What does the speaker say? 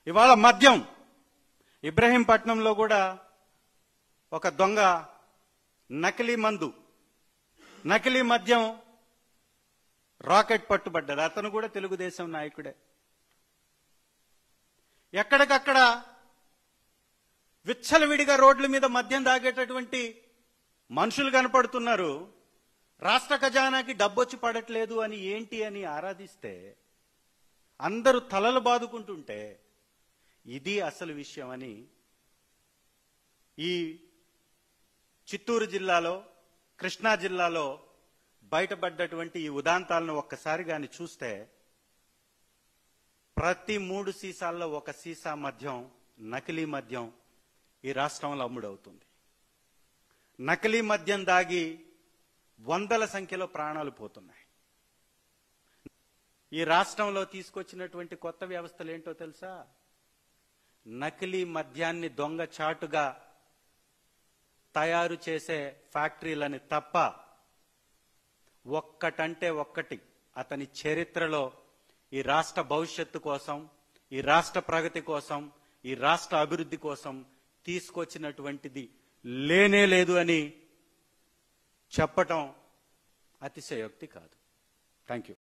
ఇవాళ మద్యం ఇబ్రహీంపట్నంలో కూడా ఒక దొంగ నకిలీ మందు నకిలీ మద్యం రాకెట్ పట్టుబడ్డాడు. అతను కూడా తెలుగుదేశం నాయకుడే. ఎక్కడికక్కడ విచ్చలవిడిగా రోడ్ల మీద మద్యం తాగేటటువంటి మనుషులు కనపడుతున్నారు. రాష్ట్ర ఖజానాకి డబ్బొచ్చి పడట్లేదు అని ఏంటి అని ఆరాధిస్తే అందరూ తలలు బాదుకుంటుంటే ఇది అసలు విషయం అని ఈ చిత్తూరు జిల్లాలో, కృష్ణా జిల్లాలో బయటపడ్డటువంటి ఈ ఉదాంతాలను ఒక్కసారి గాని చూస్తే ప్రతి 3 సీసాల్లో 1 సీసా మద్యం, నకిలీ మద్యం ఈ రాష్ట్రంలో అమ్ముడవుతుంది. నకిలీ మద్యం దాగి వందల సంఖ్యలో ప్రాణాలు పోతున్నాయి. ఈ రాష్ట్రంలో తీసుకొచ్చినటువంటి కొత్త వ్యవస్థలు ఏంటో తెలుసా? నకిలీ మద్యాన్ని దొంగ చాటుగా తయారు చేసే ఫ్యాక్టరీలని తప్ప ఒక్కటంటే ఒక్కటి అతని చరిత్రలో ఈ రాష్ట్ర భవిష్యత్తు కోసం, ఈ రాష్ట్ర ప్రగతి కోసం, ఈ రాష్ట్ర అభివృద్ధి కోసం తీసుకొచ్చినటువంటిది లేనే లేదు అని చెప్పటం అతిశయోక్తి కాదు. Thank you.